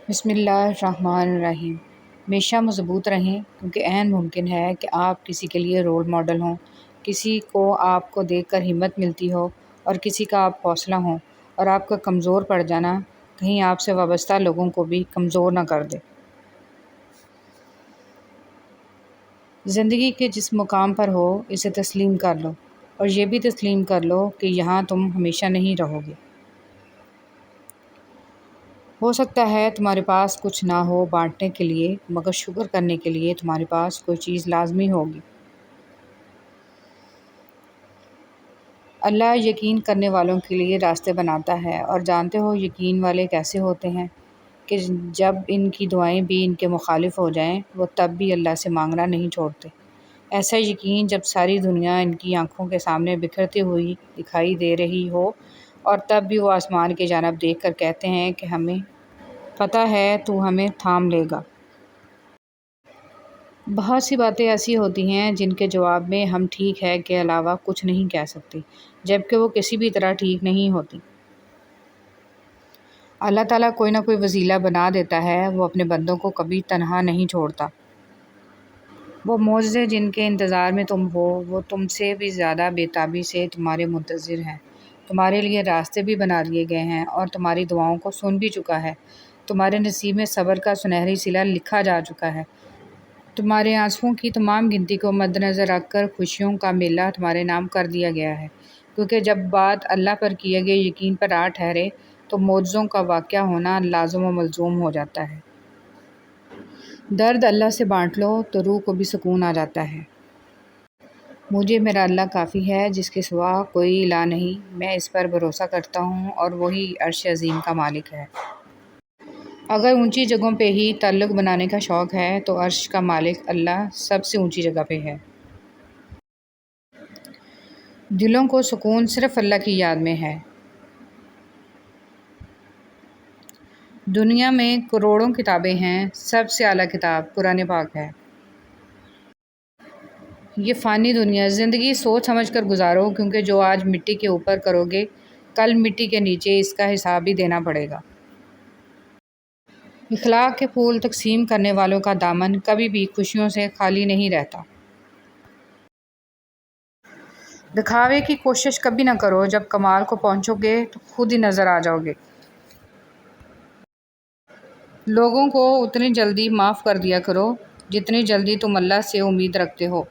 بسم اللہ الرحمن الرحیم۔ ہمیشہ مضبوط رہیں کیونکہ عین ممکن ہے کہ آپ کسی کے لیے رول ماڈل ہوں، کسی کو آپ کو دیکھ کر ہمت ملتی ہو اور کسی کا آپ حوصلہ ہوں، اور آپ کا کمزور پڑ جانا کہیں آپ سے وابستہ لوگوں کو بھی کمزور نہ کر دے۔ زندگی کے جس مقام پر ہو اسے تسلیم کر لو، اور یہ بھی تسلیم کر لو کہ یہاں تم ہمیشہ نہیں رہو گے۔ ہو سکتا ہے تمہارے پاس کچھ نہ ہو بانٹنے کے لیے، مگر شکر کرنے کے لیے تمہارے پاس کوئی چیز لازمی ہوگی۔ اللہ یقین کرنے والوں کے لیے راستے بناتا ہے، اور جانتے ہو یقین والے کیسے ہوتے ہیں کہ جب ان کی دعائیں بھی ان کے مخالف ہو جائیں وہ تب بھی اللہ سے مانگنا نہیں چھوڑتے۔ ایسا یقین جب ساری دنیا ان کی آنکھوں کے سامنے بکھرتی ہوئی دکھائی دے رہی ہو، اور تب بھی وہ آسمان کی جانب دیکھ کر کہتے ہیں کہ ہمیں پتہ ہے تو ہمیں تھام لے گا۔ بہت سی باتیں ایسی ہوتی ہیں جن کے جواب میں ہم ٹھیک ہے کے علاوہ کچھ نہیں کہہ سکتے، جبکہ وہ کسی بھی طرح ٹھیک نہیں ہوتی۔ اللہ تعالیٰ کوئی نہ کوئی وسیلہ بنا دیتا ہے، وہ اپنے بندوں کو کبھی تنہا نہیں چھوڑتا۔ وہ معجزے جن کے انتظار میں تم ہو، وہ تم سے بھی زیادہ بے تابی سے تمہارے منتظر ہیں۔ تمہارے لیے راستے بھی بنا دیے گئے ہیں اور تمہاری دعاؤں کو سن بھی چکا ہے۔ تمہارے نصیب میں صبر کا سنہری صلہ لکھا جا چکا ہے۔ تمہارے آنسوؤں کی تمام گنتی کو مد نظر رکھ کر خوشیوں کا میلہ تمہارے نام کر دیا گیا ہے، کیونکہ جب بات اللہ پر کیے گئے یقین پر آ ٹھہرے تو معجزوں کا واقعہ ہونا لازم و ملزوم ہو جاتا ہے۔ درد اللہ سے بانٹ لو تو روح کو بھی سکون آ جاتا ہے۔ مجھے میرا اللہ کافی ہے جس کے سوا کوئی الہ نہیں، میں اس پر بھروسہ کرتا ہوں اور وہی عرش عظیم کا مالک ہے۔ اگر اونچی جگہوں پہ ہی تعلق بنانے کا شوق ہے تو عرش کا مالک اللہ سب سے اونچی جگہ پہ ہے۔ دلوں کو سکون صرف اللہ کی یاد میں ہے۔ دنیا میں کروڑوں کتابیں ہیں، سب سے اعلیٰ کتاب قرآن پاک ہے۔ یہ فانی دنیا، زندگی سوچ سمجھ کر گزارو، کیونکہ جو آج مٹی کے اوپر کرو گے کل مٹی کے نیچے اس کا حساب بھی دینا پڑے گا۔ اخلاق کے پھول تقسیم کرنے والوں کا دامن کبھی بھی خوشیوں سے خالی نہیں رہتا۔ دکھاوے کی کوشش کبھی نہ کرو، جب کمال کو پہنچو گے تو خود ہی نظر آ جاؤ گے۔ لوگوں کو اتنی جلدی معاف کر دیا کرو جتنی جلدی تم اللہ سے امید رکھتے ہو۔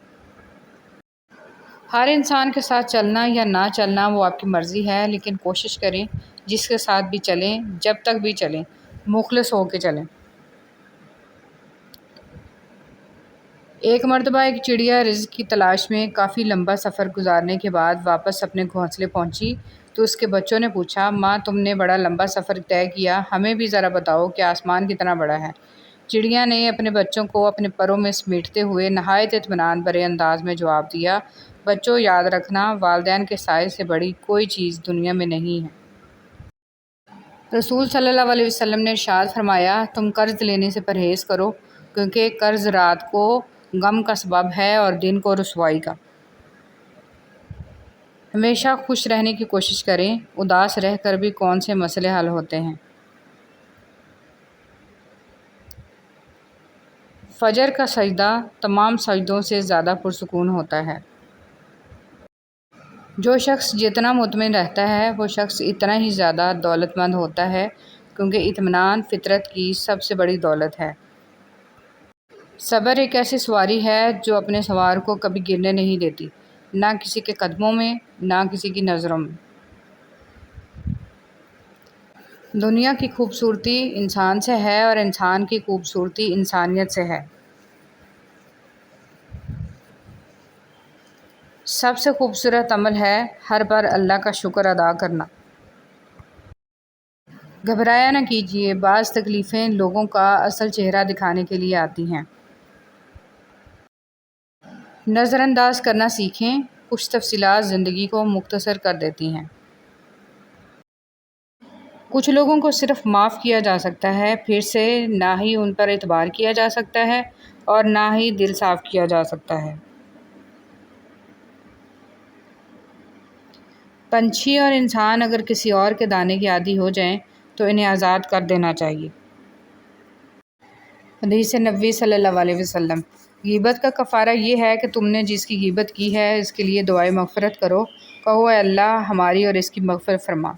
ہر انسان کے ساتھ چلنا یا نہ چلنا وہ آپ کی مرضی ہے، لیکن کوشش کریں جس کے ساتھ بھی چلیں، جب تک بھی چلیں، مخلص ہو کے چلیں۔ ایک مرتبہ ایک چڑیا رزق کی تلاش میں کافی لمبا سفر گزارنے کے بعد واپس اپنے گھونسلے پہنچی تو اس کے بچوں نے پوچھا، ماں تم نے بڑا لمبا سفر طے کیا، ہمیں بھی ذرا بتاؤ کہ آسمان کتنا بڑا ہے۔ چڑیا نے اپنے بچوں کو اپنے پروں میں سمیٹتے ہوئے نہایت اطمینان بھرے انداز میں جواب دیا، بچوں یاد رکھنا، والدین کے سائے سے بڑی کوئی چیز دنیا میں نہیں ہے۔ رسول صلی اللہ علیہ وسلم نے ارشاد فرمایا، تم قرض لینے سے پرہیز کرو، کیونکہ قرض رات کو غم کا سبب ہے اور دن کو رسوائی کا۔ ہمیشہ خوش رہنے کی کوشش کریں، اداس رہ کر بھی کون سے مسئلے حل ہوتے ہیں۔ فجر کا سجدہ تمام سجدوں سے زیادہ پرسکون ہوتا ہے۔ جو شخص جتنا مطمئن رہتا ہے وہ شخص اتنا ہی زیادہ دولت مند ہوتا ہے، کیونکہ اطمینان فطرت کی سب سے بڑی دولت ہے۔ صبر ایک ایسی سواری ہے جو اپنے سوار کو کبھی گرنے نہیں دیتی، نہ کسی کے قدموں میں، نہ کسی کی نظروں میں۔ دنیا کی خوبصورتی انسان سے ہے اور انسان کی خوبصورتی انسانیت سے ہے۔ سب سے خوبصورت عمل ہے ہر بار اللہ کا شکر ادا کرنا۔ گھبرایا نہ کیجیے، بعض تکلیفیں لوگوں کا اصل چہرہ دکھانے کے لیے آتی ہیں۔ نظر انداز کرنا سیکھیں، کچھ تفصیلات زندگی کو مختصر کر دیتی ہیں۔ کچھ لوگوں کو صرف معاف کیا جا سکتا ہے، پھر سے نہ ہی ان پر اعتبار کیا جا سکتا ہے اور نہ ہی دل صاف کیا جا سکتا ہے۔ پنچھی اور انسان اگر کسی اور کے دانے کے عادی ہو جائیں تو انہیں آزاد کر دینا چاہیے۔ حدیث نبوی صلی اللہ علیہ وسلم۔ غیبت کا کفارہ یہ ہے کہ تم نے جس کی غیبت کی ہے اس کے لیے دعائے مغفرت کرو، کہو اے اللہ ہماری اور اس کی مغفرت فرما۔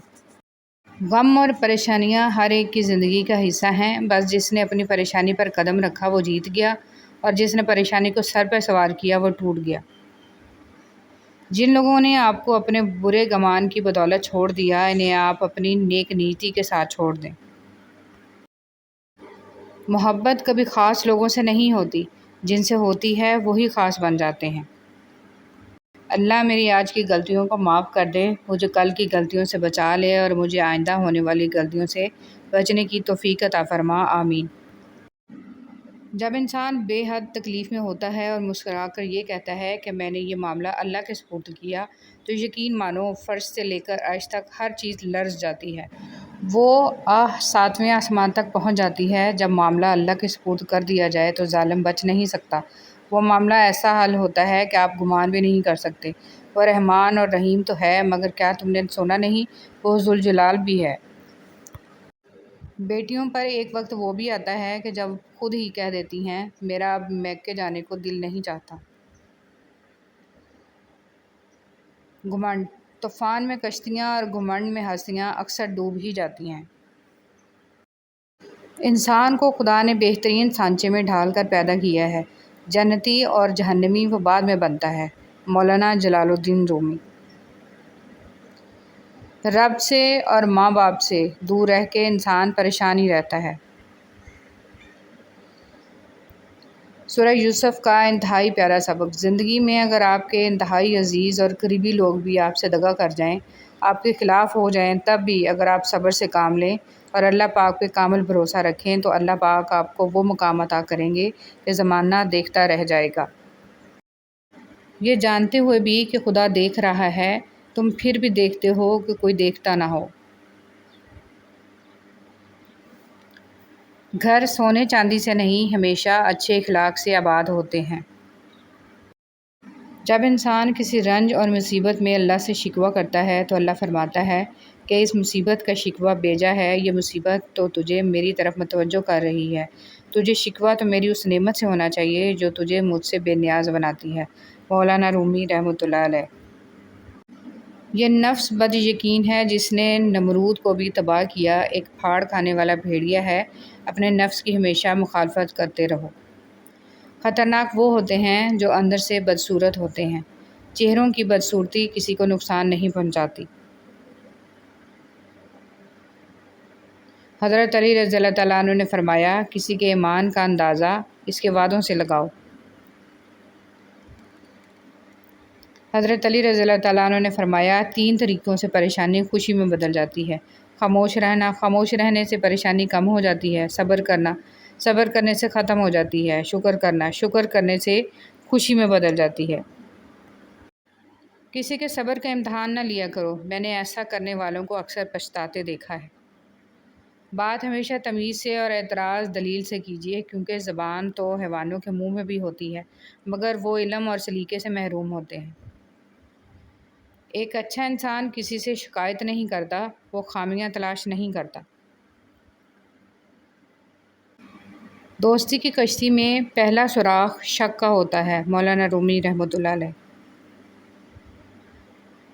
غم اور پریشانیاں ہر ایک کی زندگی کا حصہ ہیں، بس جس نے اپنی پریشانی پر قدم رکھا وہ جیت گیا، اور جس نے پریشانی کو سر پہ سوار کیا وہ ٹوٹ گیا۔ جن لوگوں نے آپ کو اپنے برے گمان کی بدولت چھوڑ دیا، انہیں آپ اپنی نیک نیتی کے ساتھ چھوڑ دیں۔ محبت کبھی خاص لوگوں سے نہیں ہوتی، جن سے ہوتی ہے وہی خاص بن جاتے ہیں۔ اللہ میری آج کی غلطیوں کو معاف کر دے، مجھے کل کی غلطیوں سے بچا لے اور مجھے آئندہ ہونے والی غلطیوں سے بچنے کی توفیق عطا فرما، آمین۔ جب انسان بے حد تکلیف میں ہوتا ہے اور مسکرا کر یہ کہتا ہے کہ میں نے یہ معاملہ اللہ کے سپرد کیا، تو یقین مانو فرش سے لے کر عرش تک ہر چیز لرز جاتی ہے۔ وہ ساتویں آسمان تک پہنچ جاتی ہے۔ جب معاملہ اللہ کے سپرد کر دیا جائے تو ظالم بچ نہیں سکتا۔ وہ معاملہ ایسا حل ہوتا ہے کہ آپ گمان بھی نہیں کر سکتے۔ وہ رحمان اور رحیم تو ہے، مگر کیا تم نے سنا نہیں، وہ ذوالجلال بھی ہے۔ بیٹیوں پر ایک وقت وہ بھی آتا ہے کہ جب خود ہی کہہ دیتی ہیں میرا اب میکے جانے کو دل نہیں چاہتا۔ گھمنڈ، طوفان میں کشتیاں اور گھمنڈ میں ہستیاں اکثر ڈوب ہی جاتی ہیں۔ انسان کو خدا نے بہترین سانچے میں ڈھال کر پیدا کیا ہے، جنتی اور جہنمی وہ بعد میں بنتا ہے۔ مولانا جلال الدین رومی۔ رب سے اور ماں باپ سے دور رہ کے انسان پریشان ہی رہتا ہے۔ سورہ یوسف کا انتہائی پیارا سبق۔ زندگی میں اگر آپ کے انتہائی عزیز اور قریبی لوگ بھی آپ سے دغا کر جائیں، آپ کے خلاف ہو جائیں، تب بھی اگر آپ صبر سے کام لیں اور اللہ پاک پہ کامل بھروسہ رکھیں تو اللہ پاک آپ کو وہ مقام عطا کریں گے کہ زمانہ دیکھتا رہ جائے گا۔ یہ جانتے ہوئے بھی کہ خدا دیکھ رہا ہے، تم پھر بھی دیکھتے ہو کہ کوئی دیکھتا نہ ہو۔ گھر سونے چاندی سے نہیں، ہمیشہ اچھے اخلاق سے آباد ہوتے ہیں۔ جب انسان کسی رنج اور مصیبت میں اللہ سے شکوہ کرتا ہے تو اللہ فرماتا ہے کہ اس مصیبت کا شکوہ بیجا ہے، یہ مصیبت تو تجھے میری طرف متوجہ کر رہی ہے۔ تجھے شکوہ تو میری اس نعمت سے ہونا چاہیے جو تجھے مجھ سے بے نیاز بناتی ہے۔ مولانا رومی رحمۃ اللہ علیہ۔ یہ نفس بد یقین ہے جس نے نمرود کو بھی تباہ کیا، ایک پھاڑ کھانے والا بھیڑیا ہے، اپنے نفس کی ہمیشہ مخالفت کرتے رہو۔ خطرناک وہ ہوتے ہیں جو اندر سے بدصورت ہوتے ہیں۔ چہروں کی بدصورتی کسی کو نقصان نہیں پہنچاتی۔ حضرت علی رضی اللہ تعالیٰ عنہ نے فرمایا، کسی کے ایمان کا اندازہ اس کے وعدوں سے لگاؤ۔ حضرت علی رضی اللہ تعالیٰ عنہ نے فرمایا، 3 طریقوں سے پریشانی خوشی میں بدل جاتی ہے۔ خاموش رہنا، خاموش رہنے سے پریشانی کم ہو جاتی ہے۔ صبر کرنا، صبر کرنے سے ختم ہو جاتی ہے۔ شکر کرنا، شکر کرنے سے خوشی میں بدل جاتی ہے۔ کسی کے صبر کا امتحان نہ لیا کرو، میں نے ایسا کرنے والوں کو اکثر پچھتاتے دیکھا ہے۔ بات ہمیشہ تمیز سے اور اعتراض دلیل سے کیجیے، کیونکہ زبان تو حیوانوں کے منہ میں بھی ہوتی ہے، مگر وہ علم اور سلیقے سے محروم ہوتے ہیں۔ ایک اچھا انسان کسی سے شکایت نہیں کرتا، وہ خامیاں تلاش نہیں کرتا۔ دوستی کی کشتی میں پہلا سوراخ شک کا ہوتا ہے۔ مولانا رومی رحمۃ اللہ علیہ۔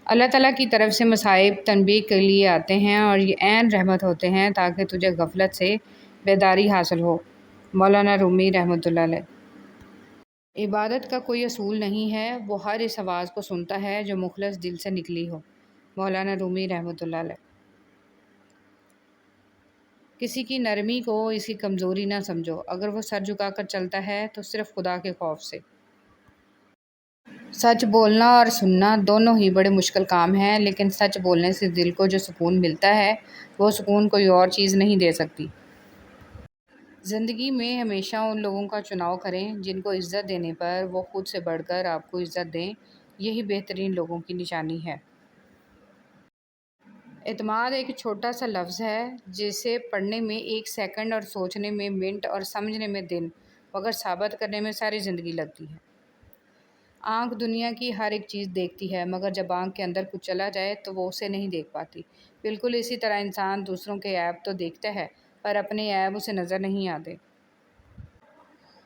اللہ تعالیٰ کی طرف سے مصائب تنبیہ کے لیے آتے ہیں اور یہ عین رحمت ہوتے ہیں تاکہ تجھے غفلت سے بیداری حاصل ہو۔ مولانا رومی رحمۃ اللہ علیہ۔ عبادت کا کوئی اصول نہیں ہے، وہ ہر اس آواز کو سنتا ہے جو مخلص دل سے نکلی ہو۔ مولانا رومی رحمۃ اللہ علیہ۔ کسی کی نرمی کو اس کی کمزوری نہ سمجھو، اگر وہ سر جھکا کر چلتا ہے تو صرف خدا کے خوف سے۔ سچ بولنا اور سننا دونوں ہی بڑے مشکل کام ہیں، لیکن سچ بولنے سے دل کو جو سکون ملتا ہے وہ سکون کوئی اور چیز نہیں دے سکتی۔ زندگی میں ہمیشہ ان لوگوں کا چناؤ کریں جن کو عزت دینے پر وہ خود سے بڑھ کر آپ کو عزت دیں، یہی بہترین لوگوں کی نشانی ہے۔ اعتماد ایک چھوٹا سا لفظ ہے جسے پڑھنے میں 1 سیکنڈ اور سوچنے میں منٹ اور سمجھنے میں دن، مگر ثابت کرنے میں ساری زندگی لگتی ہے۔ آنکھ دنیا کی ہر ایک چیز دیکھتی ہے، مگر جب آنکھ کے اندر کچھ چلا جائے تو وہ اسے نہیں دیکھ پاتی۔ بالکل اسی طرح انسان دوسروں کے عیب تو دیکھتا ہے، پر اپنے عیب اسے نظر نہیں آتے۔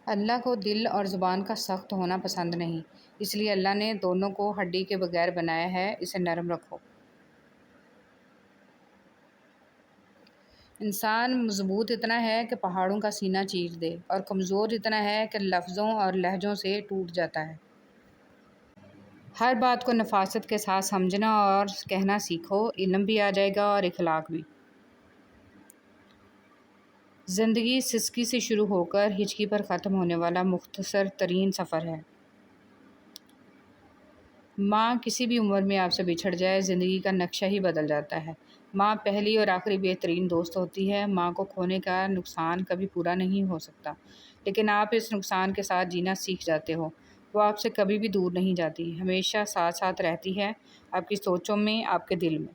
اللہ کو دل اور زبان کا سخت ہونا پسند نہیں، اس لیے اللہ نے دونوں کو ہڈی کے بغیر بنایا ہے۔ اسے نرم رکھو۔ انسان مضبوط اتنا ہے کہ پہاڑوں کا سینہ چیر دے، اور کمزور اتنا ہے کہ لفظوں اور لہجوں سے ٹوٹ جاتا ہے۔ ہر بات کو نفاست کے ساتھ سمجھنا اور کہنا سیکھو، علم بھی آ جائے گا اور اخلاق بھی۔ زندگی سسکی سے شروع ہو کر ہچکی پر ختم ہونے والا مختصر ترین سفر ہے۔ ماں کسی بھی عمر میں آپ سے بچھڑ جائے، زندگی کا نقشہ ہی بدل جاتا ہے۔ ماں پہلی اور آخری بہترین دوست ہوتی ہے۔ ماں کو کھونے کا نقصان کبھی پورا نہیں ہو سکتا، لیکن آپ اس نقصان کے ساتھ جینا سیکھ جاتے ہو۔ وہ آپ سے کبھی بھی دور نہیں جاتی، ہمیشہ ساتھ ساتھ رہتی ہے، آپ کی سوچوں میں، آپ کے دل میں۔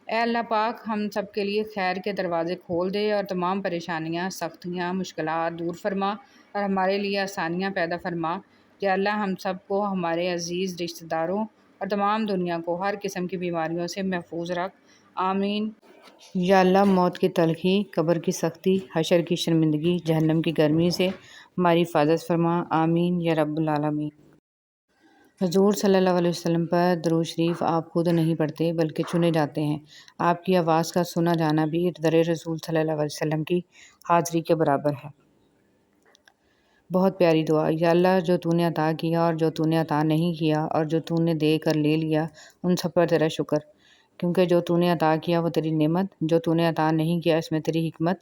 اے اللہ پاک، ہم سب کے لیے خیر کے دروازے کھول دے اور تمام پریشانیاں، سختیاں، مشکلات دور فرما اور ہمارے لیے آسانیاں پیدا فرما۔ یا اللہ، ہم سب کو، ہمارے عزیز رشتہ داروں اور تمام دنیا کو ہر قسم کی بیماریوں سے محفوظ رکھ۔ آمین۔ یا اللہ، موت کی تلخی، قبر کی سختی، حشر کی شرمندگی، جہنم کی گرمی سے ہماری حفاظت فرما۔ آمین یا رب العالمین۔ حضور صلی اللہ علیہ وسلم پر درود شریف آپ خود نہیں پڑھتے بلکہ چنے جاتے ہیں۔ آپ کی آواز کا سنا جانا بھی در رسول صلی اللہ علیہ وسلم کی حاضری کے برابر ہے۔ بہت پیاری دعا۔ یا اللہ، جو تو نے عطا کیا اور جو تو نے عطا نہیں کیا اور جو تو نے دے کر لے لیا، ان سب پر تیرا شکر، کیونکہ جو تو نے عطا کیا وہ تیری نعمت، جو تو نے عطا نہیں کیا اس میں تیری حکمت،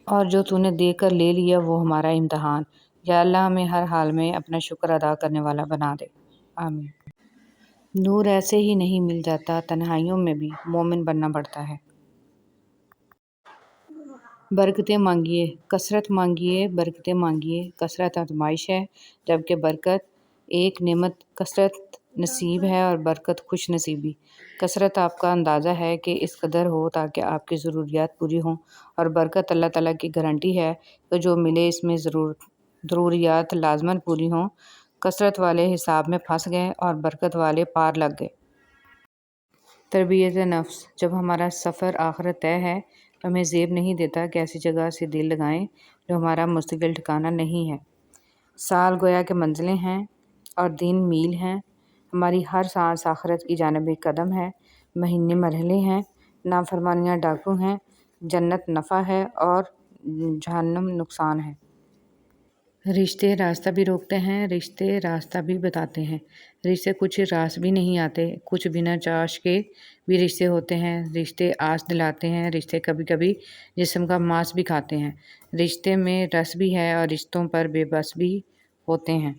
اور جو تو نے دے کر لے لیا وہ ہمارا امتحان۔ یا اللہ، ہمیں ہر حال میں اپنا شکر ادا کرنے والا بنا دے۔ آمین۔ نور ایسے ہی نہیں مل جاتا، تنہائیوں میں بھی مومن بننا پڑتا ہے۔ برکتیں مانگیے، کثرت مانگیے، برکتیں مانگیے۔ کثرت آزمائش ہے، جبکہ برکت ایک نعمت۔ کثرت نصیب ہے اور برکت خوش نصیبی۔ کثرت آپ کا اندازہ ہے کہ اس قدر ہو تاکہ آپ کی ضروریات پوری ہوں، اور برکت اللہ تعالیٰ کی گارنٹی ہے کہ جو ملے اس میں ضروریات لازماً پوری ہوں۔ کثرت والے حساب میں پھنس گئے اور برکت والے پار لگ گئے۔ تربیت نفس۔ جب ہمارا سفر آخرت طے ہے تو ہمیں زیب نہیں دیتا کہ ایسی جگہ سے دل لگائیں جو ہمارا مستقل ٹھکانہ نہیں ہے۔ سال گویا کہ منزلیں ہیں اور دن میل ہیں۔ ہماری ہر سانس آخرت کی جانب ایک قدم ہے۔ مہینے مرحلے ہیں، نافرمانیاں ڈاکو ہیں، جنت نفع ہے اور جہنم نقصان ہے۔ رشتے راستہ بھی روکتے ہیں، رشتے راستہ بھی بتاتے ہیں۔ رشتے کچھ راس بھی نہیں آتے، کچھ بنا چاش کے بھی رشتے ہوتے ہیں۔ رشتے آس دلاتے ہیں، رشتے کبھی کبھی جسم کا ماس بھی کھاتے ہیں۔ رشتے میں رس بھی ہے اور رشتوں پر بے بس بھی ہوتے ہیں۔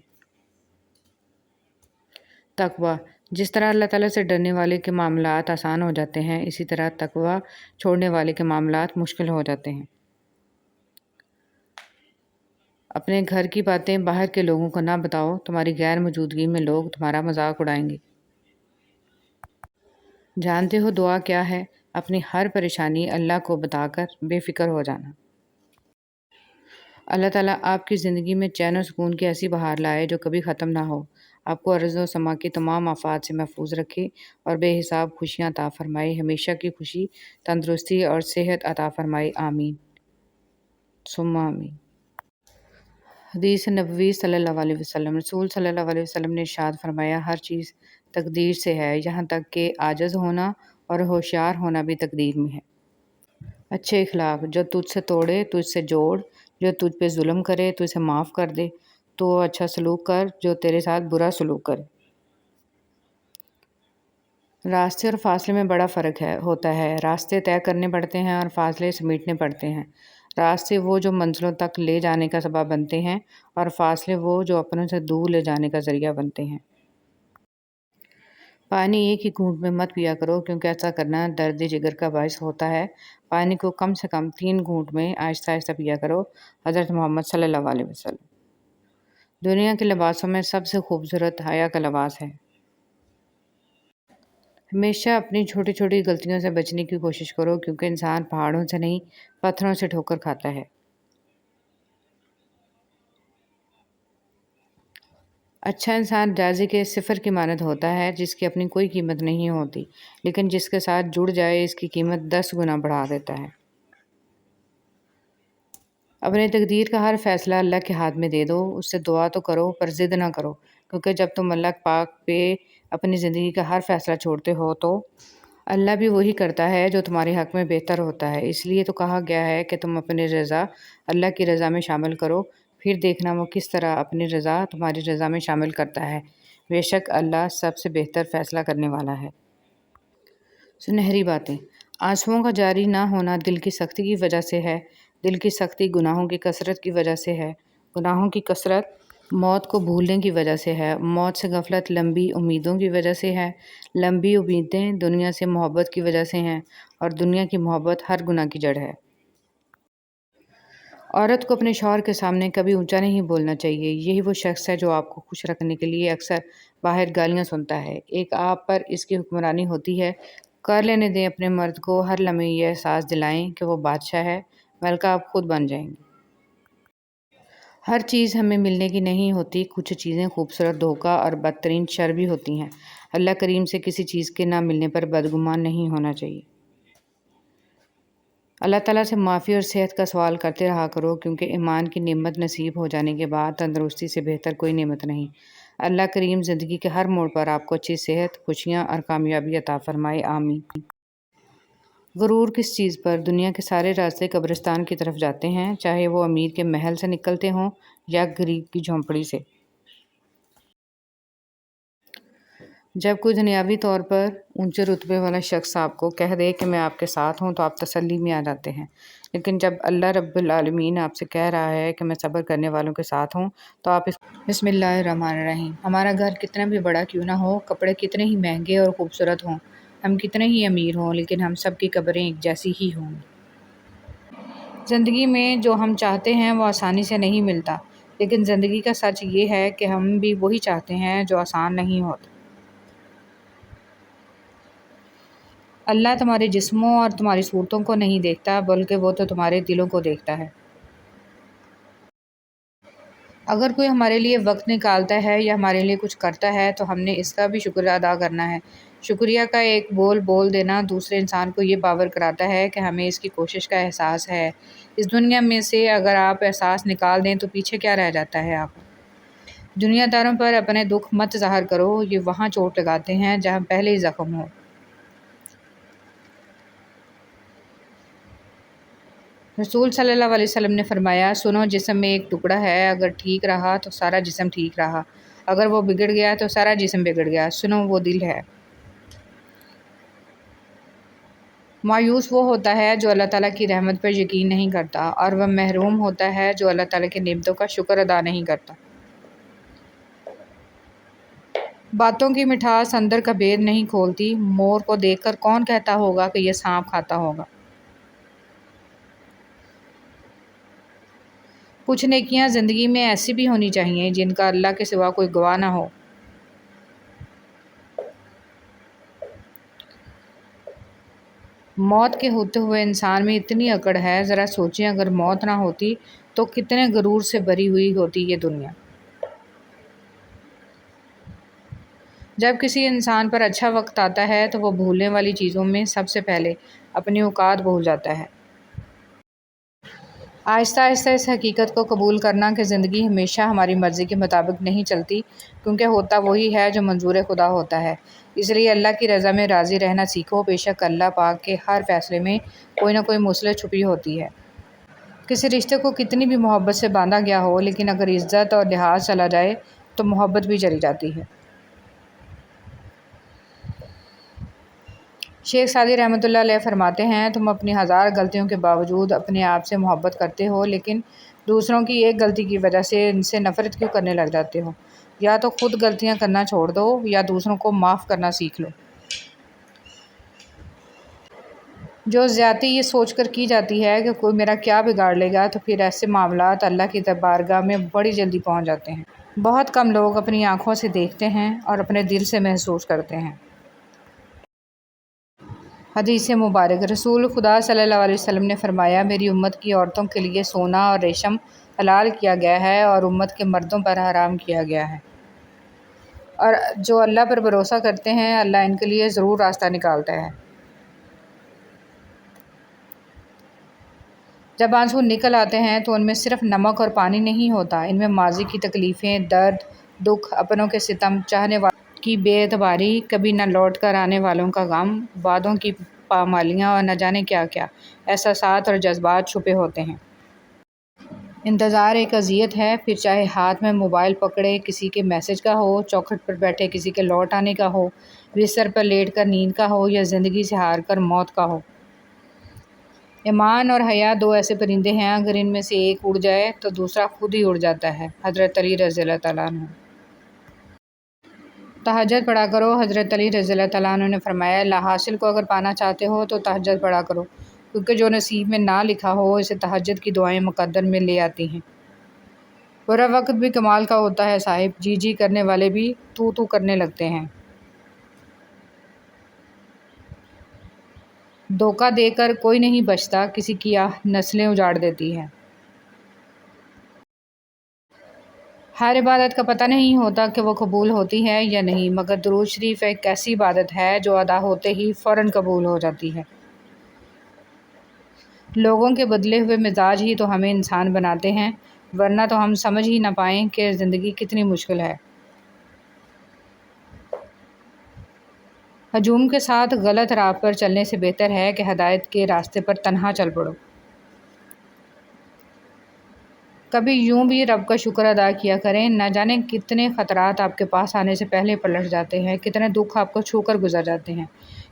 تقویٰ۔ جس طرح اللہ تعالیٰ سے ڈرنے والے کے معاملات آسان ہو جاتے ہیں، اسی طرح تقویٰ چھوڑنے والے کے معاملات مشکل ہو جاتے ہیں۔ اپنے گھر کی باتیں باہر کے لوگوں کو نہ بتاؤ، تمہاری غیر موجودگی میں لوگ تمہارا مذاق اڑائیں گے۔ جانتے ہو دعا کیا ہے؟ اپنی ہر پریشانی اللہ کو بتا کر بے فکر ہو جانا۔ اللہ تعالیٰ آپ کی زندگی میں چین و سکون کی ایسی بہار لائے جو کبھی ختم نہ ہو، آپ کو ارض و سما کی تمام آفات سے محفوظ رکھے اور بے حساب خوشیاں عطا فرمائے، ہمیشہ کی خوشی، تندرستی اور صحت عطا فرمائے۔ آمین ثم آمین۔ حدیث نبوی صلی اللہ علیہ وسلم۔ رسول صلی اللہ علیہ وسلم نے ارشاد فرمایا، ہر چیز تقدیر سے ہے، یہاں تک کہ عاجز ہونا اور ہوشیار ہونا بھی تقدیر میں ہے۔ اچھے اخلاق۔ جو تجھ سے توڑے تجھ سے جوڑ، جو تجھ پہ ظلم کرے تو اسے معاف کر دے، تو اچھا سلوک کر جو تیرے ساتھ برا سلوک کرے۔ راستے اور فاصلے میں بڑا فرق ہوتا ہے۔ راستے طے کرنے پڑتے ہیں اور فاصلے سمیٹنے پڑتے ہیں۔ راستے وہ جو منزلوں تک لے جانے کا سبب بنتے ہیں، اور فاصلے وہ جو اپنوں سے دور لے جانے کا ذریعہ بنتے ہیں۔ پانی ایک ہی گھونٹ میں مت پیا کرو، کیونکہ ایسا کرنا درد جگر کا باعث ہوتا ہے۔ پانی کو کم سے کم 3 گھونٹ میں آہستہ آہستہ پیا کرو۔ حضرت محمد صلی اللہ علیہ وسلم۔ دنیا کے لباسوں میں سب سے خوبصورت حیا کا لباس ہے۔ ہمیشہ اپنی چھوٹی چھوٹی غلطیوں سے بچنے کی کوشش کرو، کیونکہ انسان پہاڑوں سے نہیں پتھروں سے ٹھوکر کھاتا ہے۔ اچھا انسان جائزے کے صفر کی مانند ہوتا ہے، جس کی اپنی کوئی قیمت نہیں ہوتی، لیکن جس کے ساتھ جڑ جائے اس کی قیمت 10 گنا بڑھا دیتا ہے۔ اپنے تقدیر کا ہر فیصلہ اللہ کے ہاتھ میں دے دو، اس سے دعا تو کرو پر ضد نہ کرو، کیونکہ جب تم اللہ پاک پہ اپنی زندگی کا ہر فیصلہ چھوڑتے ہو تو اللہ بھی وہی کرتا ہے جو تمہارے حق میں بہتر ہوتا ہے۔ اس لیے تو کہا گیا ہے کہ تم اپنی رضا اللہ کی رضا میں شامل کرو، پھر دیکھنا وہ کس طرح اپنی رضا تمہاری رضا میں شامل کرتا ہے۔ بے شک اللہ سب سے بہتر فیصلہ کرنے والا ہے۔ سنہری باتیں۔ آنسوؤں کا جاری نہ ہونا دل کی سختی کی وجہ سے ہے، دل کی سختی گناہوں کی کثرت کی وجہ سے ہے، گناہوں کی کثرت موت کو بھولنے کی وجہ سے ہے، موت سے غفلت لمبی امیدوں کی وجہ سے ہے، لمبی امیدیں دنیا سے محبت کی وجہ سے ہیں، اور دنیا کی محبت ہر گناہ کی جڑ ہے۔ عورت کو اپنے شوہر کے سامنے کبھی اونچا نہیں بولنا چاہیے، یہی وہ شخص ہے جو آپ کو خوش رکھنے کے لیے اکثر باہر گالیاں سنتا ہے۔ ایک آپ پر اس کی حکمرانی ہوتی ہے۔ کر لینے دیں اپنے مرد کو، ہر لمحے یہ احساس دلائیں کہ وہ بادشاہ ہے، ملکہ آپ خود بن جائیں گے۔ ہر چیز ہمیں ملنے کی نہیں ہوتی، کچھ چیزیں خوبصورت دھوکہ اور بدترین شر بھی ہوتی ہیں۔ اللہ کریم سے کسی چیز کے نہ ملنے پر بدگمان نہیں ہونا چاہیے۔ اللہ تعالیٰ سے معافی اور صحت کا سوال کرتے رہا کرو، کیونکہ ایمان کی نعمت نصیب ہو جانے کے بعد تندرستی سے بہتر کوئی نعمت نہیں۔ اللہ کریم زندگی کے ہر موڑ پر آپ کو اچھی صحت، خوشیاں اور کامیابی عطا فرمائے، آمین۔ غرور کس چیز پر؟ دنیا کے سارے راستے قبرستان کی طرف جاتے ہیں، چاہے وہ امیر کے محل سے نکلتے ہوں یا غریب کی جھونپڑی سے۔ جب کوئی دنیاوی طور پر اونچے رتبے والا شخص آپ کو کہہ دے کہ میں آپ کے ساتھ ہوں تو آپ تسلی میں آ جاتے ہیں، لیکن جب اللہ رب العالمین آپ سے کہہ رہا ہے کہ میں صبر کرنے والوں کے ساتھ ہوں تو آپ بسم اللہ الرحمن الرحیم۔ ہمارا گھر کتنا بھی بڑا کیوں نہ ہو، کپڑے کتنے ہی مہنگے اور خوبصورت ہوں، ہم کتنے ہی امیر ہوں، لیکن ہم سب کی قبریں ایک جیسی ہی ہوں گی۔ زندگی میں جو ہم چاہتے ہیں وہ آسانی سے نہیں ملتا، لیکن زندگی کا سچ یہ ہے کہ ہم بھی وہی چاہتے ہیں جو آسان نہیں ہوتا۔ اللہ تمہارے جسموں اور تمہاری صورتوں کو نہیں دیکھتا، بلکہ وہ تو تمہارے دلوں کو دیکھتا ہے۔ اگر کوئی ہمارے لیے وقت نکالتا ہے یا ہمارے لیے کچھ کرتا ہے تو ہم نے اس کا بھی شکر ادا کرنا ہے۔ شکریہ کا ایک بول دینا دوسرے انسان کو یہ باور کراتا ہے کہ ہمیں اس کی کوشش کا احساس ہے۔ اس دنیا میں سے اگر آپ احساس نکال دیں تو پیچھے کیا رہ جاتا ہے آپ؟ دنیا داروں پر اپنے دکھ مت ظاہر کرو، یہ وہاں چوٹ لگاتے ہیں جہاں پہلے ہی زخم ہو۔ رسول صلی اللہ علیہ وسلم نے فرمایا، سنو، جسم میں ایک ٹکڑا ہے، اگر ٹھیک رہا تو سارا جسم ٹھیک رہا، اگر وہ بگڑ گیا تو سارا جسم بگڑ گیا۔ سنو، وہ دل ہے۔ مایوس وہ ہوتا ہے جو اللہ تعالیٰ کی رحمت پر یقین نہیں کرتا، اور وہ محروم ہوتا ہے جو اللہ تعالیٰ کی نعمتوں کا شکر ادا نہیں کرتا۔ باتوں کی مٹھاس اندر کا بید نہیں کھولتی۔ مور کو دیکھ کر کون کہتا ہوگا کہ یہ سانپ کھاتا ہوگا؟ کچھ نیکیاں زندگی میں ایسی بھی ہونی چاہیے جن کا اللہ کے سوا کوئی گواہ نہ ہو۔ موت کے ہوتے ہوئے انسان میں اتنی اکڑ ہے، ذرا سوچیں اگر موت نہ ہوتی تو کتنے غرور سے بھری ہوئی ہوتی یہ دنیا۔ جب کسی انسان پر اچھا وقت آتا ہے تو وہ بھولنے والی چیزوں میں سب سے پہلے اپنی اوقات بھول جاتا ہے۔ آہستہ آہستہ اس حقیقت کو قبول کرنا کہ زندگی ہمیشہ ہماری مرضی کے مطابق نہیں چلتی، کیونکہ ہوتا وہی ہے جو منظور خدا ہوتا ہے۔ اس لیے اللہ کی رضا میں راضی رہنا سیکھو، بے شک اللہ پاک کے ہر فیصلے میں کوئی نہ کوئی مصلحت چھپی ہوتی ہے۔ کسی رشتے کو کتنی بھی محبت سے باندھا گیا ہو، لیکن اگر عزت اور لحاظ چلا جائے تو محبت بھی چلی جاتی ہے۔ شیخ سعدی رحمۃ اللہ علیہ فرماتے ہیں، تم اپنی ہزار غلطیوں کے باوجود اپنے آپ سے محبت کرتے ہو، لیکن دوسروں کی ایک غلطی کی وجہ سے ان سے نفرت کیوں کرنے لگ جاتے ہو؟ یا تو خود غلطیاں کرنا چھوڑ دو یا دوسروں کو معاف کرنا سیکھ لو۔ جو زیادتی یہ سوچ کر کی جاتی ہے کہ کوئی میرا کیا بگاڑ لے گا، تو پھر ایسے معاملات اللہ کی بارگاہ میں بڑی جلدی پہنچ جاتے ہیں۔ بہت کم لوگ اپنی آنکھوں سے دیکھتے ہیں اور اپنے دل سے محسوس کرتے ہیں۔ حدیث مبارک۔ رسول خدا صلی اللہ علیہ وسلم نے فرمایا، میری امت کی عورتوں کے لیے سونا اور ریشم حلال کیا گیا ہے اور امت کے مردوں پر حرام کیا گیا ہے، اور جو اللہ پر بھروسہ کرتے ہیں اللہ ان کے لیے ضرور راستہ نکالتا ہے۔ جب آنسو نکل آتے ہیں تو ان میں صرف نمک اور پانی نہیں ہوتا، ان میں ماضی کی تکلیفیں، درد، دکھ، اپنوں کے ستم، چاہنے والوں کی بے اعتباری، کبھی نہ لوٹ کر آنے والوں کا غم، وعدوں کی پامالیاں اور نہ جانے کیا کیا احساسات اور جذبات چھپے ہوتے ہیں۔ انتظار ایک اذیت ہے، پھر چاہے ہاتھ میں موبائل پکڑے کسی کے میسج کا ہو، چوکھٹ پر بیٹھے کسی کے لوٹ آنے کا ہو، بستر پر لیٹ کر نیند کا ہو، یا زندگی سے ہار کر موت کا ہو۔ ایمان اور حیا دو ایسے پرندے ہیں، اگر ان میں سے ایک اڑ جائے تو دوسرا خود ہی اڑ جاتا ہے۔ حضرت علی رضی اللہ تعالیٰ عنہ۔ تہجد پڑھا کرو۔ حضرت علی رضی اللہ تعالیٰ عنہ نے فرمایا، لا حاصل کو اگر پانا چاہتے ہو تو تہجد پڑھا کرو، کیونکہ جو نصیب میں نہ لکھا ہو اسے تہجد کی دعائیں مقدر میں لے آتی ہیں۔ برا وقت بھی کمال کا ہوتا ہے صاحب، جی جی کرنے والے بھی تو تو کرنے لگتے ہیں۔ دھوکہ دے کر کوئی نہیں بچتا، کسی کی آہ نسلیں اجاڑ دیتی ہے۔ ہر عبادت کا پتہ نہیں ہوتا کہ وہ قبول ہوتی ہے یا نہیں، مگر درود شریف ایک ایسی عبادت ہے جو ادا ہوتے ہی فوراً قبول ہو جاتی ہے۔ لوگوں کے بدلے ہوئے مزاج ہی تو ہمیں انسان بناتے ہیں، ورنہ تو ہم سمجھ ہی نہ پائیں کہ زندگی کتنی مشکل ہے۔ ہجوم کے ساتھ غلط راہ پر چلنے سے بہتر ہے کہ ہدایت کے راستے پر تنہا چل پڑو۔ کبھی یوں بھی رب کا شکر ادا کیا کریں، نہ جانے کتنے خطرات آپ کے پاس آنے سے پہلے پلٹ جاتے ہیں، کتنے دکھ آپ کو چھو کر گزر جاتے ہیں،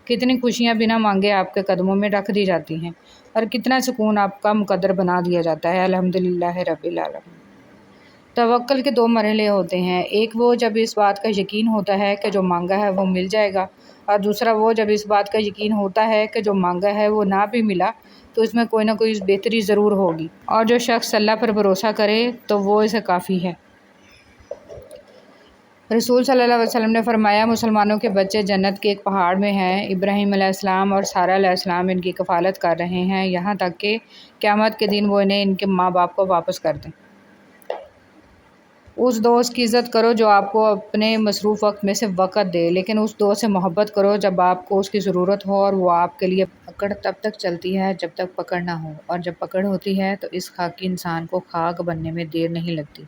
کتنی خوشیاں بنا مانگے آپ کے قدموں میں رکھ دی جاتی ہیں، اور کتنا سکون آپ کا مقدر بنا دیا جاتا ہے۔ الحمدللہ رب العالمین۔ توکل کے دو مرحلے ہوتے ہیں، ایک وہ جب اس بات کا یقین ہوتا ہے کہ جو مانگا ہے وہ مل جائے گا، اور دوسرا وہ جب اس بات کا یقین ہوتا ہے کہ جو مانگا ہے وہ نہ بھی ملا تو اس میں کوئی نہ کوئی بہتری ضرور ہوگی، اور جو شخص اللہ پر بھروسہ کرے تو وہ اسے کافی ہے۔ رسول صلی اللہ علیہ وسلم نے فرمایا، مسلمانوں کے بچے جنت کے ایک پہاڑ میں ہیں، ابراہیم علیہ السلام اور سارہ علیہ السلام ان کی کفالت کر رہے ہیں، یہاں تک کہ قیامت کے دن وہ انہیں ان کے ماں باپ کو واپس کر دیں۔ اس دوست کی عزت کرو جو آپ کو اپنے مصروف وقت میں سے وقت دے، لیکن اس دوست سے محبت کرو جب آپ کو اس کی ضرورت ہو، اور وہ آپ کے لیے پکڑ تب تک چلتی ہے جب تک پکڑ نہ ہو، اور جب پکڑ ہوتی ہے تو اس خاکی انسان کو خاک بننے میں دیر نہیں لگتی۔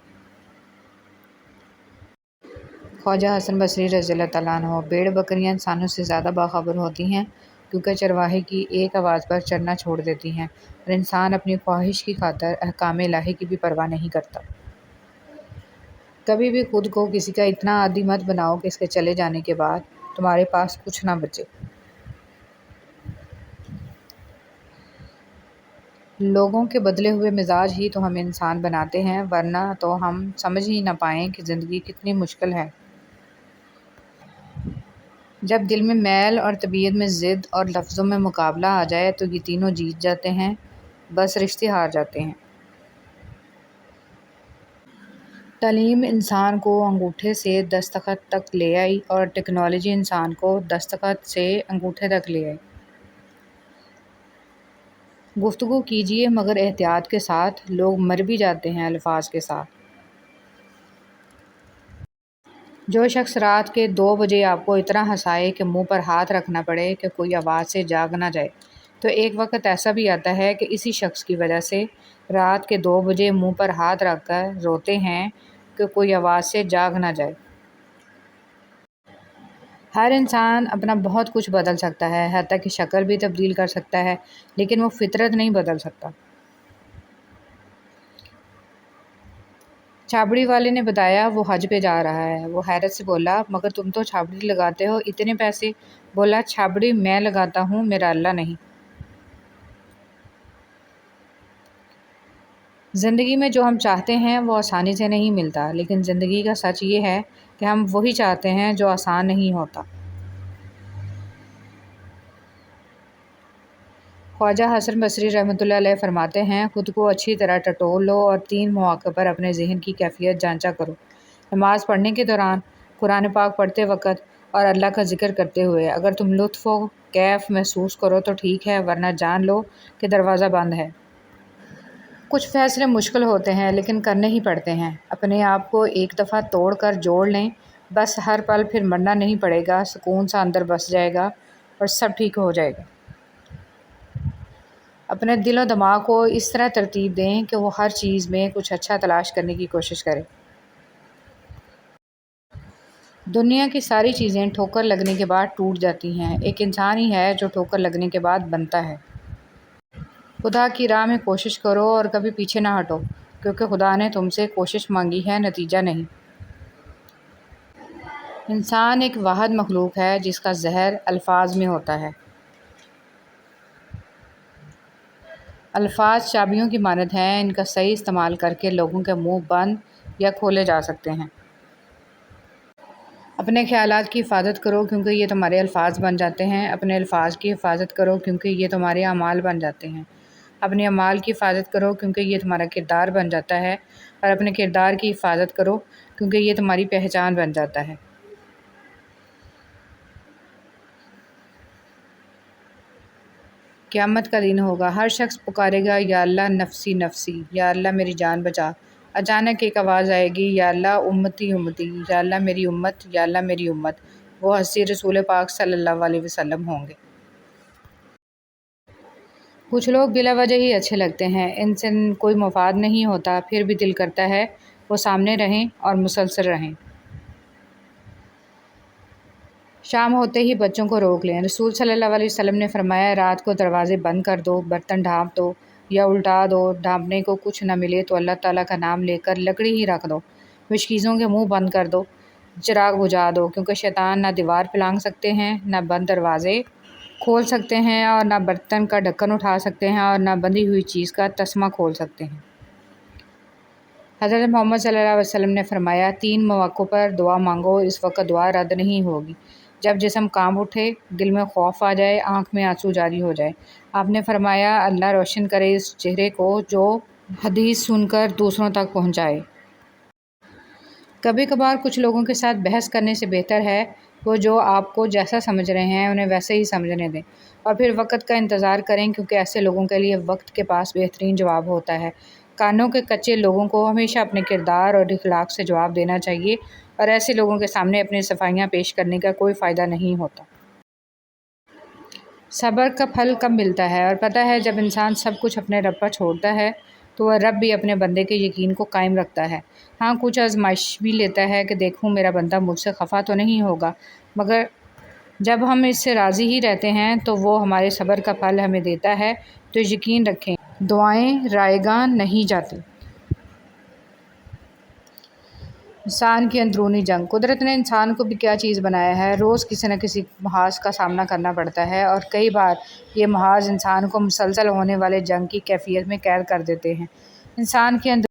خواجہ حسن بصری رضی اللہ تعالیٰ عنہ۔ بھیڑ بکریاں انسانوں سے زیادہ باخبر ہوتی ہیں، کیونکہ چرواہے کی ایک آواز پر چرنا چھوڑ دیتی ہیں، اور انسان اپنی خواہش کی خاطر احکام الہی کی بھی پرواہ نہیں کرتا۔ کبھی بھی خود کو کسی کا اتنا عادی مت بناؤ کہ اس کے چلے جانے کے بعد تمہارے پاس کچھ نہ بچے۔ لوگوں کے بدلے ہوئے مزاج ہی تو ہمیں انسان بناتے ہیں، ورنہ تو ہم سمجھ ہی نہ پائیں کہ زندگی کتنی مشکل ہے۔ جب دل میں میل اور طبیعت میں ضد اور لفظوں میں مقابلہ آ جائے تو یہ تینوں جیت جاتے ہیں، بس رشتے ہار جاتے ہیں۔ تعلیم انسان کو انگوٹھے سے دستخط تک لے آئی، اور ٹیکنالوجی انسان کو دستخط سے انگوٹھے تک لے آئی۔ گفتگو کیجیے مگر احتیاط کے ساتھ، لوگ مر بھی جاتے ہیں الفاظ کے ساتھ۔ جو شخص رات کے 2 بجے آپ کو اتنا ہنسائے کہ منہ پر ہاتھ رکھنا پڑے کہ کوئی آواز سے جاگ نہ جائے، تو ایک وقت ایسا بھی آتا ہے کہ اسی شخص کی وجہ سے رات کے 2 بجے منہ پر ہاتھ رکھ کر روتے ہیں کہ کوئی آواز سے جاگ نہ جائے۔ ہر انسان اپنا بہت کچھ بدل سکتا ہے، حتیٰ کہ شکل بھی تبدیل کر سکتا ہے، لیکن وہ فطرت نہیں بدل سکتا۔ چھابڑی والے نے بتایا وہ حج پہ جا رہا ہے۔ وہ حیرت سے بولا، مگر تم تو چھابڑی لگاتے ہو، اتنے پیسے؟ بولا، چھابڑی میں لگاتا ہوں، میرا اللہ نہیں۔ زندگی میں جو ہم چاہتے ہیں وہ آسانی سے نہیں ملتا، لیکن زندگی کا سچ یہ ہے کہ ہم وہی چاہتے ہیں جو آسان نہیں ہوتا۔ خواجہ حسن بصری رحمۃ اللہ علیہ فرماتے ہیں، خود کو اچھی طرح ٹٹول لو اور 3 مواقع پر اپنے ذہن کی کیفیت جانچا کرو: نماز پڑھنے کے دوران، قرآن پاک پڑھتے وقت، اور اللہ کا ذکر کرتے ہوئے۔ اگر تم لطف و کیف محسوس کرو تو ٹھیک ہے، ورنہ جان لو کہ دروازہ بند ہے۔ کچھ فیصلے مشکل ہوتے ہیں لیکن کرنے ہی پڑتے ہیں۔ اپنے آپ کو ایک دفعہ توڑ کر جوڑ لیں، بس ہر پل پھر مرنا نہیں پڑے گا، سکون سا اندر بس جائے گا اور سب ٹھیک ہو جائے گا۔ اپنے دل و دماغ کو اس طرح ترتیب دیں کہ وہ ہر چیز میں کچھ اچھا تلاش کرنے کی کوشش کرے۔ دنیا کی ساری چیزیں ٹھوکر لگنے کے بعد ٹوٹ جاتی ہیں، ایک انسان ہی ہے جو ٹھوکر لگنے کے بعد بنتا ہے۔ خدا کی راہ میں کوشش کرو اور کبھی پیچھے نہ ہٹو، کیونکہ خدا نے تم سے کوشش مانگی ہے، نتیجہ نہیں۔ انسان ایک واحد مخلوق ہے جس کا زہر الفاظ میں ہوتا ہے۔ الفاظ چابیوں کی مانند ہیں، ان کا صحیح استعمال کر کے لوگوں کے منہ بند یا کھولے جا سکتے ہیں۔ اپنے خیالات کی حفاظت کرو کیونکہ یہ تمہارے الفاظ بن جاتے ہیں، اپنے الفاظ کی حفاظت کرو کیونکہ یہ تمہارے اعمال بن جاتے ہیں، اپنے اعمال کی حفاظت کرو کیونکہ یہ تمہارا کردار بن جاتا ہے، اور اپنے کردار کی حفاظت کرو کیونکہ یہ تمہاری پہچان بن جاتا ہے۔ قیامت کا دن ہوگا، ہر شخص پکارے گا یا اللہ نفسی نفسی، یا اللہ میری جان بچا۔ اچانک ایک آواز آئے گی، یا اللہ امتی امتی، یا اللہ میری امت، یا اللہ میری امت۔ وہ ہستی رسول پاک صلی اللہ علیہ وسلم ہوں گے۔ کچھ لوگ بلا وجہ ہی اچھے لگتے ہیں، ان سے کوئی مفاد نہیں ہوتا، پھر بھی دل کرتا ہے وہ سامنے رہیں اور مسلسل رہیں۔ شام ہوتے ہی بچوں کو روک لیں۔ رسول صلی اللہ علیہ وسلم نے فرمایا، رات کو دروازے بند کر دو، برتن ڈھانپ دو یا الٹا دو، ڈھانپنے کو کچھ نہ ملے تو اللہ تعالیٰ کا نام لے کر لکڑی ہی رکھ دو، مشکیزوں کے منہ بند کر دو، چراغ بجھا دو، کیونکہ شیطان نہ دیوار پہ لانگ سکتے ہیں، نہ بند دروازے کھول سکتے ہیں، اور نہ برتن کا ڈھکن اٹھا سکتے ہیں، اور نہ بندھی ہوئی چیز کا تسمہ کھول سکتے ہیں۔ حضرت محمد صلی اللہ علیہ وسلم نے فرمایا، 3 مواقع پر دعا مانگو، اس وقت دعا رد نہیں ہوگی: جب جسم کانپ اٹھے، دل میں خوف آ جائے، آنکھ میں آنسو جاری ہو جائے۔ آپ نے فرمایا، اللہ روشن کرے اس چہرے کو جو حدیث سن کر دوسروں تک پہنچائے۔ کبھی کبھار کچھ لوگوں کے ساتھ بحث کرنے سے بہتر ہے وہ جو آپ کو جیسا سمجھ رہے ہیں انہیں ویسے ہی سمجھنے دیں، اور پھر وقت کا انتظار کریں، کیونکہ ایسے لوگوں کے لیے وقت کے پاس بہترین جواب ہوتا ہے۔ کانوں کے کچے لوگوں کو ہمیشہ اپنے کردار اور اخلاق سے جواب دینا چاہیے، اور ایسے لوگوں کے سامنے اپنی صفائیاں پیش کرنے کا کوئی فائدہ نہیں ہوتا۔ صبر کا پھل کب ملتا ہے؟ اور پتہ ہے جب انسان سب کچھ اپنے رب پر چھوڑتا ہے تو وہ رب بھی اپنے بندے کے یقین کو قائم رکھتا ہے۔ ہاں، کچھ آزمائش بھی لیتا ہے کہ دیکھوں میرا بندہ مجھ سے خفا تو نہیں ہوگا، مگر جب ہم اس سے راضی ہی رہتے ہیں تو وہ ہمارے صبر کا پھل ہمیں دیتا ہے۔ تو یقین رکھیں، دعائیں رائیگاں نہیں جاتی۔ انسان کی اندرونی جنگ۔ قدرت نے انسان کو بھی کیا چیز بنایا ہے، روز کسی نہ کسی محاذ کا سامنا کرنا پڑتا ہے، اور کئی بار یہ محاذ انسان کو مسلسل ہونے والے جنگ کی کیفیت میں قید کر دیتے ہیں۔ انسان کے